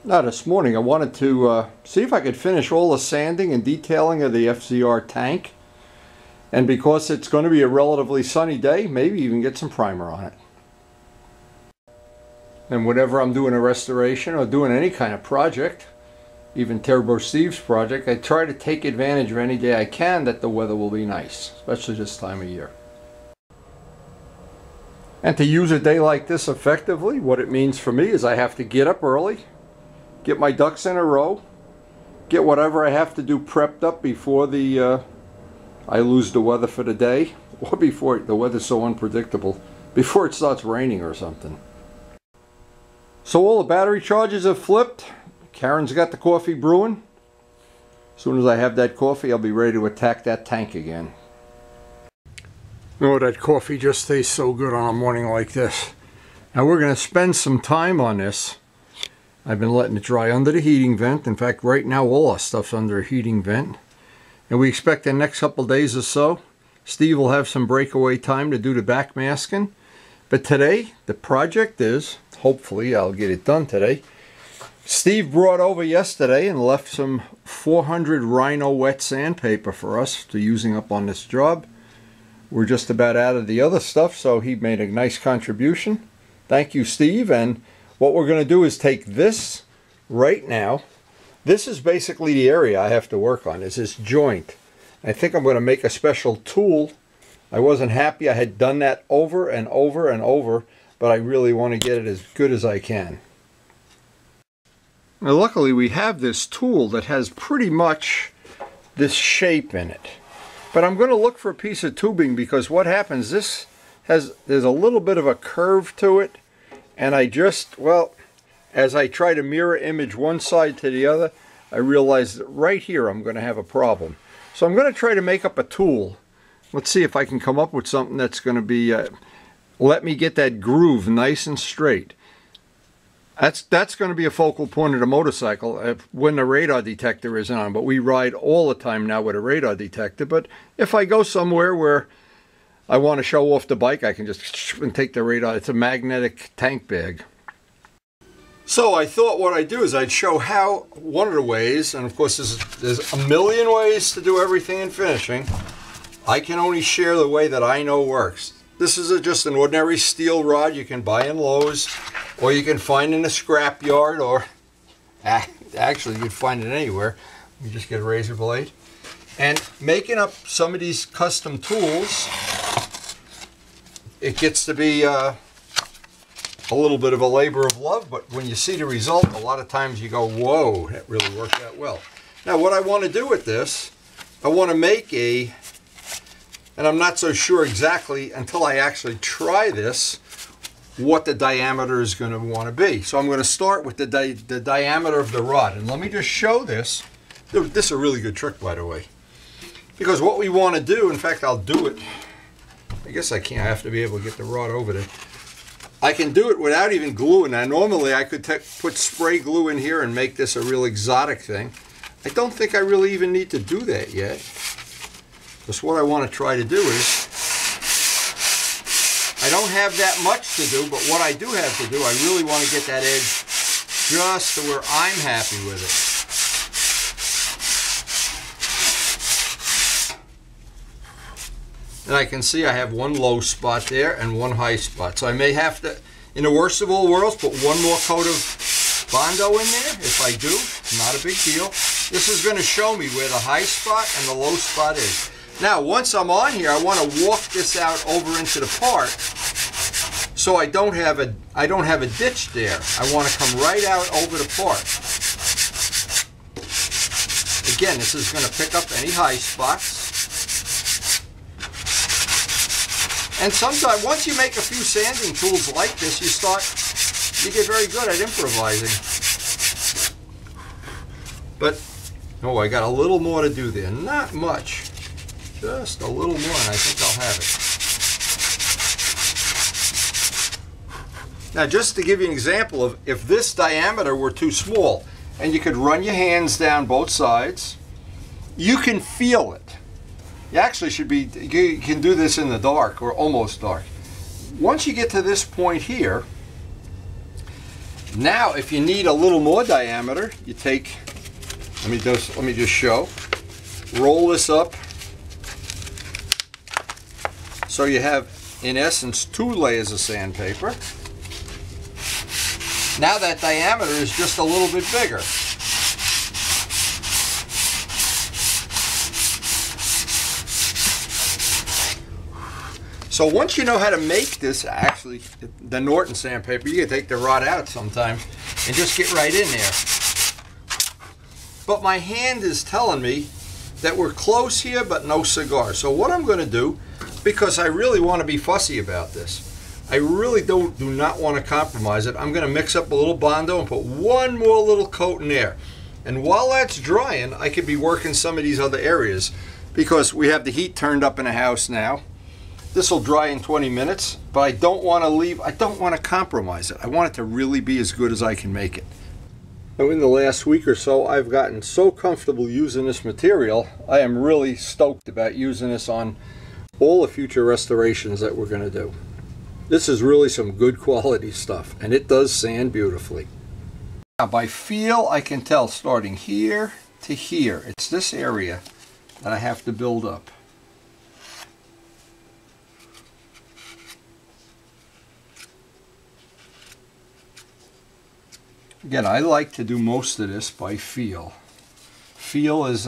Now this morning I wanted to see if I could finish all the sanding and detailing of the FZR tank, and because it's going to be a relatively sunny day, maybe even get some primer on it. And whenever I'm doing a restoration or doing any kind of project, even Turbo Steve's project, I try to take advantage of any day I can that the weather will be nice, especially this time of year. And to use a day like this effectively, what it means for me is I have to get up early, get my ducks in a row, get whatever I have to do prepped up before I lose the weather for the day, or before the weather's so unpredictable, before it starts raining or something. So all the battery charges have flipped. Karen's got the coffee brewing. As soon as I have that coffee, I'll be ready to attack that tank again. Oh, that coffee just tastes so good on a morning like this. Now we're going to spend some time on this. I've been letting it dry under the heating vent. In fact, right now all our stuff's under a heating vent. And we expect the next couple days or so, Steve will have some breakaway time to do the back masking. But today, the project is, hopefully I'll get it done today. Steve brought over yesterday and left some 400 Rhino wet sandpaper for us to using up on this job. We're just about out of the other stuff, so he made a nice contribution. Thank you, Steve. And what we're going to do is take this right now. This is basically the area I have to work on, is this joint. I think I'm going to make a special tool. I wasn't happy I had done that over and over and over, but I really want to get it as good as I can. Now luckily we have this tool that has pretty much this shape in it. But I'm going to look for a piece of tubing, because what happens, there's a little bit of a curve to it. And I just, well, as I try to mirror image one side to the other, I realize that right here I'm going to have a problem. So I'm going to try to make up a tool. Let's see if I can come up with something that's going to be, let me get that groove nice and straight. That's going to be a focal point of the motorcycle when the radar detector is on. But we ride all the time now with a radar detector. But if I go somewhere where I want to show off the bike, I can just take the radar. It's a magnetic tank bag. So I thought what I'd do is I'd show how, one of the ways, and of course there's a million ways to do everything in finishing. I can only share the way that I know works. This is just an ordinary steel rod you can buy in Lowe's, or you can find in a scrap yard, or actually you can find it anywhere. You just get a razor blade. And making up some of these custom tools, it gets to be a little bit of a labor of love, but when you see the result, a lot of times you go, whoa, that really worked out well. Now what I want to do with this, I want to make and I'm not so sure exactly until I actually try this, what the diameter is going to want to be. So I'm going to start with the diameter of the rod. And let me just show this. This is a really good trick, by the way. Because what we want to do, in fact, I'll do it. I guess I can't. I have to be able to get the rod over there. I can do it without even gluing. Now, normally I could put spray glue in here and make this a real exotic thing. I don't think I really even need to do that yet. Because what I want to try to do is, I don't have that much to do, but what I do have to do, I really want to get that edge just to where I'm happy with it. And I can see I have one low spot there and one high spot. So I may have to, in the worst of all worlds, put one more coat of Bondo in there. If I do, not a big deal. This is going to show me where the high spot and the low spot is. Now, once I'm on here, I want to walk this out over into the part, so I don't have a ditch there. I want to come right out over the part. Again, this is going to pick up any high spots. And sometimes, once you make a few sanding tools like this, you get very good at improvising. But, oh, I got a little more to do there. Not much. Just a little more, and I think I'll have it. Now, just to give you an example of if this diameter were too small, and you could run your hands down both sides, you can feel it. You actually should be, you can do this in the dark or almost dark. Once you get to this point here, Now, if you need a little more diameter, you take, let me just show. Roll this up so you have, in essence, 2 layers of sandpaper. Now that diameter is just a little bit bigger. So once you know how to make this, actually, the Norton sandpaper, you can take the rod out sometimes and just get right in there. But my hand is telling me that we're close here, but no cigar. So what I'm going to do, because I really want to be fussy about this, I really do not want to compromise it. I'm going to mix up a little Bondo and put one more little coat in there. And while that's drying, I could be working some of these other areas, because we have the heat turned up in the house now. This will dry in 20 minutes, but I don't want to compromise it. I want it to really be as good as I can make it. Now, in the last week or so, I've gotten so comfortable using this material, I am really stoked about using this on all the future restorations that we're going to do. This is really some good quality stuff, and it does sand beautifully. Now, by feel, I can tell starting here to here, it's this area that I have to build up. Again, I like to do most of this by feel. Feel is,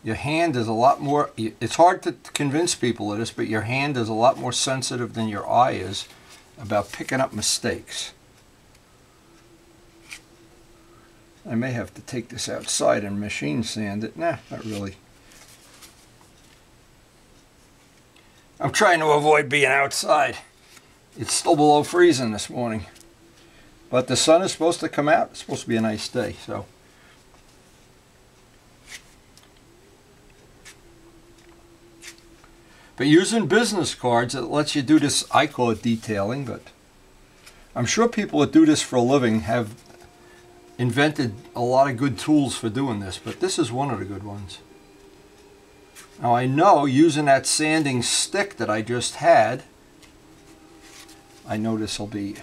your hand is a lot more, it's hard to convince people of this, but your hand is a lot more sensitive than your eye is about picking up mistakes. I may have to take this outside and machine sand it. Nah, not really. I'm trying to avoid being outside. It's still below freezing this morning. But the sun is supposed to come out. It's supposed to be a nice day, so. But using business cards, it lets you do this, I call it detailing, but I'm sure people that do this for a living have invented a lot of good tools for doing this, but this is one of the good ones. Now I know using that sanding stick that I just had, I know this will be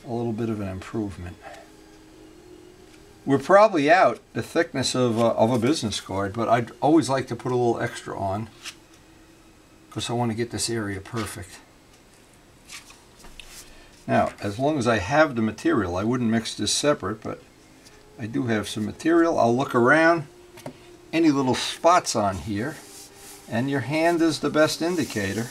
a little bit of an improvement. We're probably out the thickness of a business card, but I'd always like to put a little extra on because I want to get this area perfect. Now, as long as I have the material, I wouldn't mix this separate, but I do have some material. I'll look around, any little spots on here, and your hand is the best indicator.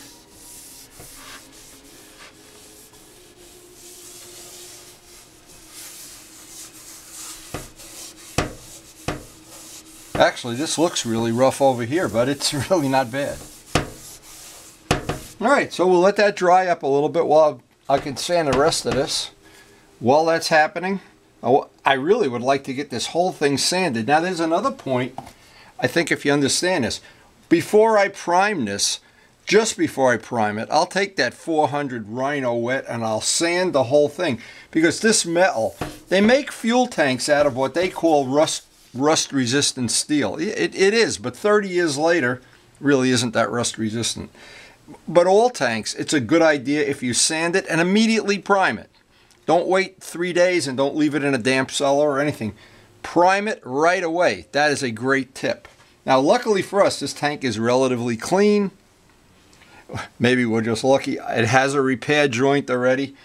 Actually, this looks really rough over here, but it's really not bad. Alright, so we'll let that dry up a little bit while I can sand the rest of this. While that's happening, I really would like to get this whole thing sanded. Now there's another point, I think if you understand this. Before I prime this, just before I prime it, I'll take that 400 Rhino wet and I'll sand the whole thing. Because this metal, they make fuel tanks out of what they call rust resistant steel. It is, but 30 years later really isn't that rust resistant. But all tanks, it's a good idea if you sand it and immediately prime it. Don't wait 3 days and don't leave it in a damp cellar or anything. Prime it right away. That is a great tip. Now luckily for us, this tank is relatively clean. Maybe we're just lucky. It has a repair joint already.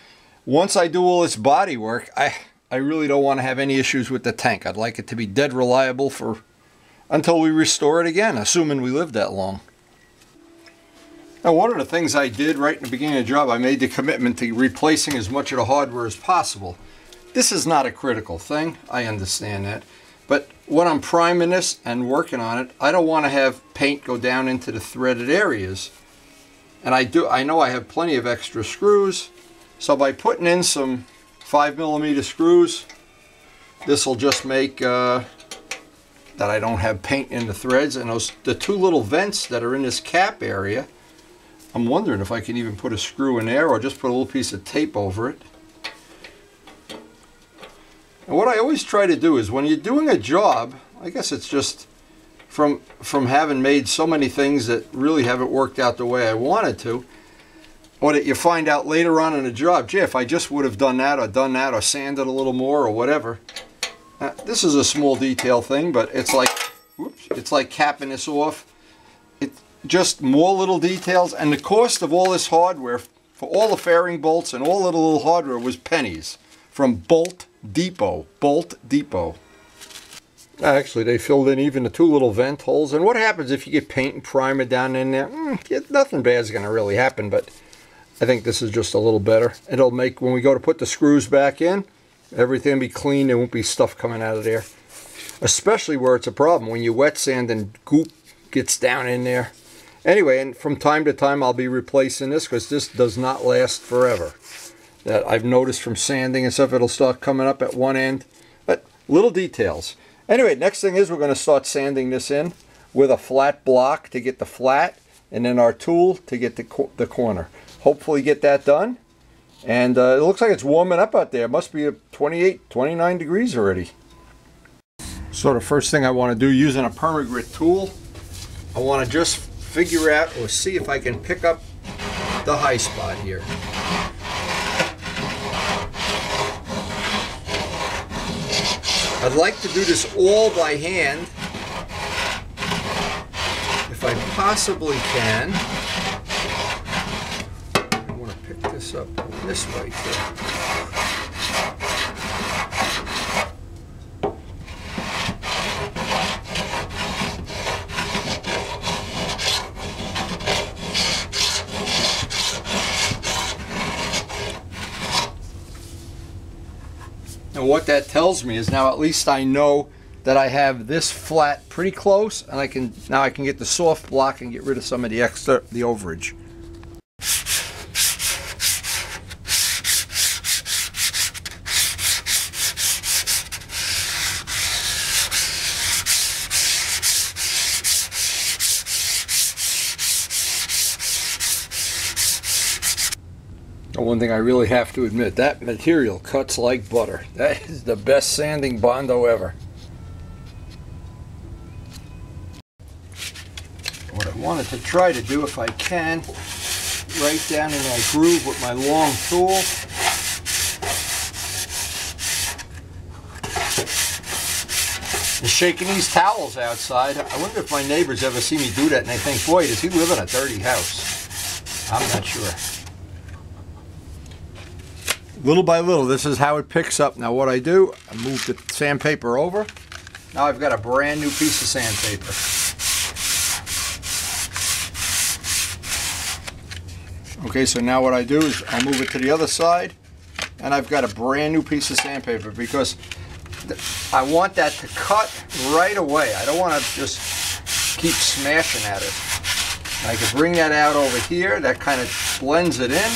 Once I do all this body work, I really don't want to have any issues with the tank. I'd like it to be dead reliable until we restore it again, assuming we live that long. Now, one of the things I did right in the beginning of the job, I made the commitment to replacing as much of the hardware as possible. This is not a critical thing, I understand that. But when I'm priming this and working on it, I don't want to have paint go down into the threaded areas. And I know I have plenty of extra screws, so by putting in some 5mm screws, this will just make that I don't have paint in the threads. And the 2 little vents that are in this cap area, I'm wondering if I can even put a screw in there or just put a little piece of tape over it. And what I always try to do is when you're doing a job, I guess it's just from having made so many things that really haven't worked out the way I wanted to, or that you find out later on in the job, gee, if I just would have done that or sanded a little more or whatever. This is a small detail thing, but it's like, whoops, it's like capping this off. It's just more little details, and the cost of all this hardware for all the fairing bolts and all the little hardware was pennies from Bolt Depot. Bolt Depot. Actually, they filled in even the 2 little vent holes. And what happens if you get paint and primer down in there? Nothing bad's going to really happen, but I think this is just a little better. It'll make, when we go to put the screws back in, everything will be clean. There won't be stuff coming out of there. Especially where it's a problem, when you wet sand and goop gets down in there. Anyway, and from time to time I'll be replacing this because this does not last forever. That I've noticed from sanding and stuff, it'll start coming up at one end. But little details. Anyway, next thing is we're going to start sanding this in with a flat block to get the flat, and then our tool to get the corner. Hopefully get that done. And it looks like it's warming up out there. It must be 28, 29 degrees already. So the first thing I want to do using a permagrit tool, I want to just figure out or see if I can pick up the high spot here. I'd like to do this all by hand if I possibly can. I want to pick this up this way too. And what that tells me is now at least I know that I have this flat pretty close, and I can get the soft block and get rid of some of the extra, the overage. One thing I really have to admit, that material cuts like butter. That is the best sanding Bondo ever. What I wanted to try to do, if I can, right down in that groove with my long tool. And shaking these towels outside, I wonder if my neighbors ever see me do that and they think, boy, does he live in a dirty house? I'm not sure. Little by little, this is how it picks up. Now what I do, I move the sandpaper over. Now I've got a brand new piece of sandpaper. Okay, so now what I do is I move it to the other side, and I've got a brand new piece of sandpaper because I want that to cut right away. I don't want to just keep smashing at it. I can bring that out over here. That kind of blends it in.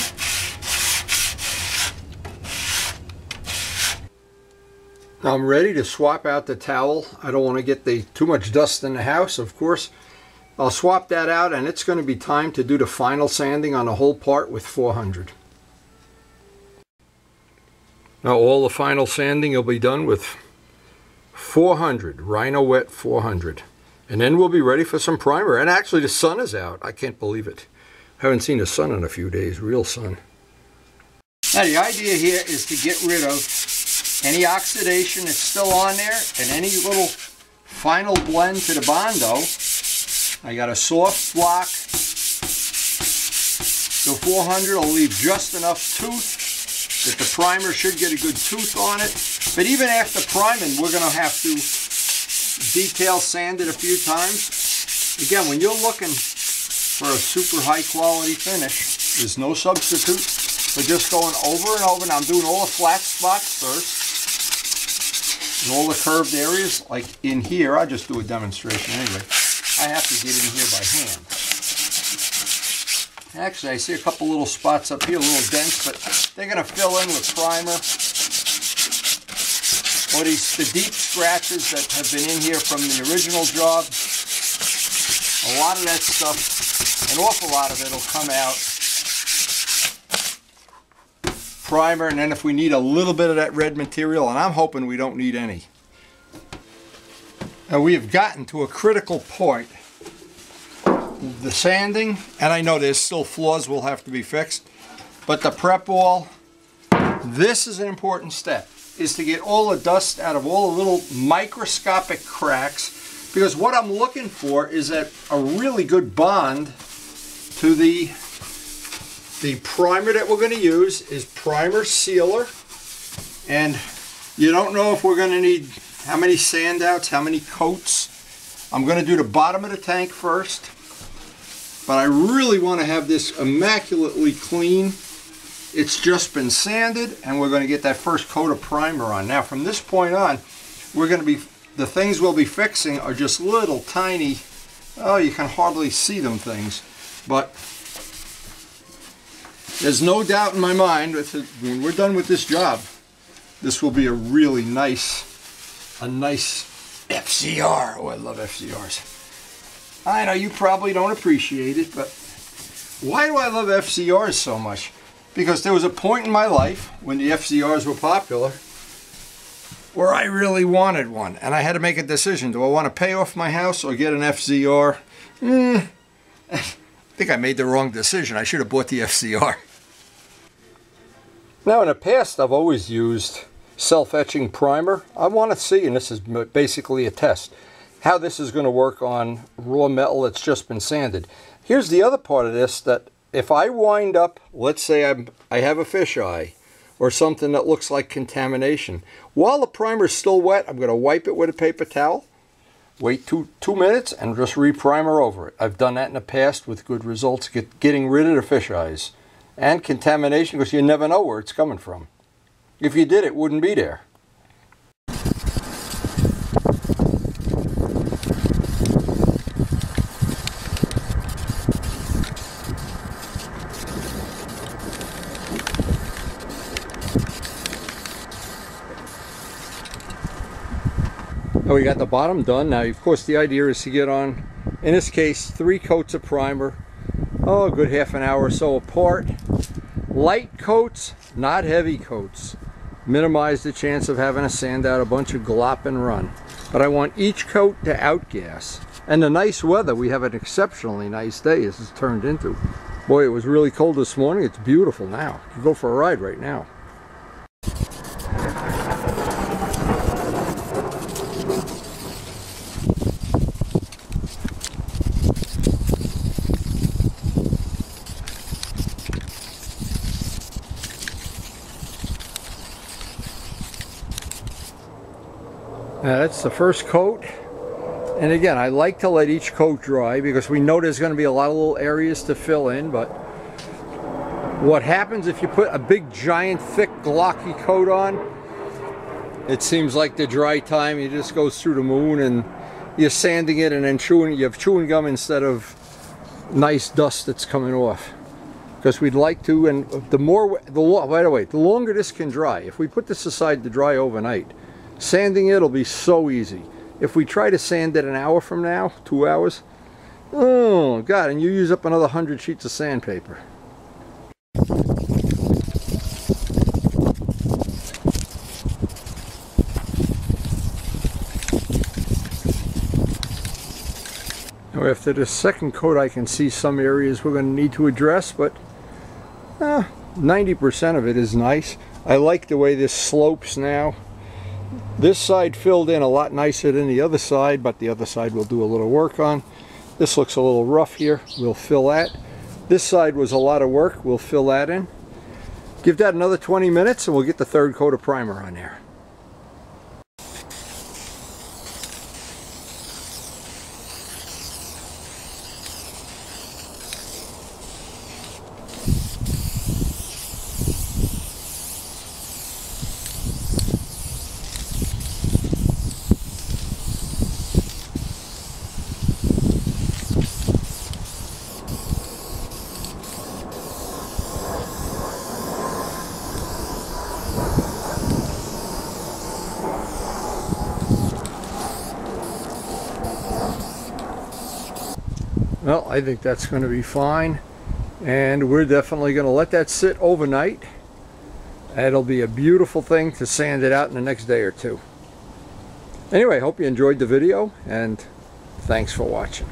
Now I'm ready to swap out the towel. I don't want to get too much dust in the house, of course. I'll swap that out, and it's going to be time to do the final sanding on the whole part with 400. Now all the final sanding will be done with 400, Rhino Wet 400. And then we'll be ready for some primer. And actually the sun is out. I can't believe it. Haven't seen the sun in a few days, real sun. Now the idea here is to get rid of any oxidation that's still on there and any little final blend to the Bondo. I got a soft block. So 400 will leave just enough tooth that the primer should get a good tooth on it. But even after priming, we're going to have to detail sand it a few times. Again, when you're looking for a super high quality finish, there's no substitute for just going over and over. Now I'm doing all the flat spots first. And all the curved areas, like in here, I'll just do a demonstration anyway. I have to get in here by hand. Actually, I see a couple little spots up here, a little dense, but they're going to fill in with primer. Or the deep scratches that have been in here from the original job. A lot of that stuff, an awful lot of it will come out. Primer, and then if we need a little bit of that red material, and I'm hoping we don't need any. Now we have gotten to a critical point. The sanding, and I know there's still flaws will have to be fixed, But the prep ball, this is an important step, is to get all the dust out of all the little microscopic cracks, because what I'm looking for is a really good bond to the primer that we're going to use is primer sealer. And you don't know if we're going to need how many sand outs, how many coats. I'm going to do the bottom of the tank first, but I really want to have this immaculately clean. It's just been sanded, and we're going to get that first coat of primer on. Now from this point on, the things we'll be fixing are just little tiny, oh, you can hardly see them things, but there's no doubt in my mind that when we're done with this job, this will be a really nice FZR. Oh, I love FZRs. I know you probably don't appreciate it, but why do I love FZRs so much? Because there was a point in my life when the FZRs were popular where I really wanted one, and I had to make a decision. Do I want to pay off my house or get an FZR? I think I made the wrong decision. I should have bought the FZR. Now in the past I've always used self-etching primer. I want to see, and this is basically a test, how this is going to work on raw metal that's just been sanded. Here's the other part of this, that if I wind up, let's say I have a fisheye or something that looks like contamination, while the primer is still wet, I'm going to wipe it with a paper towel, wait two minutes, and just re-primer over it. I've done that in the past with good results, getting rid of the fisheyes and contamination, because you never know where it's coming from. If you did, it wouldn't be there. Now we got the bottom done. Now, of course, the idea is to get on, in this case, 3 coats of primer, oh, a good half an hour or so apart. Light coats, not heavy coats. Minimize the chance of having to sand out a bunch of glop and run. But I want each coat to outgas. And the nice weather, we have an exceptionally nice day this has turned into. Boy, it was really cold this morning. It's beautiful now. You can go for a ride right now. Now that's the first coat, and again, I like to let each coat dry because we know there's going to be a lot of little areas to fill in. But what happens if you put a big giant thick glocky coat on, it seems like the dry time, it just goes through the moon, and you're sanding it and then you have chewing gum instead of nice dust that's coming off. Because we'd like to, and by the way, the longer this can dry, if we put this aside to dry overnight, sanding it'll be so easy. If we try to sand it an hour from now, 2 hours, oh God, and you use up another 100 sheets of sandpaper. Now after the second coat, I can see some areas we're going to need to address, but 90% of it is nice. I like the way this slopes now. This side filled in a lot nicer than the other side, but the other side we'll do a little work on. This looks a little rough here. We'll fill that. This side was a lot of work. We'll fill that in. Give that another 20 minutes and we'll get the third coat of primer on there. Well, I think that's going to be fine, and we're definitely going to let that sit overnight. It'll be a beautiful thing to sand it out in the next day or two. Anyway, hope you enjoyed the video, and thanks for watching.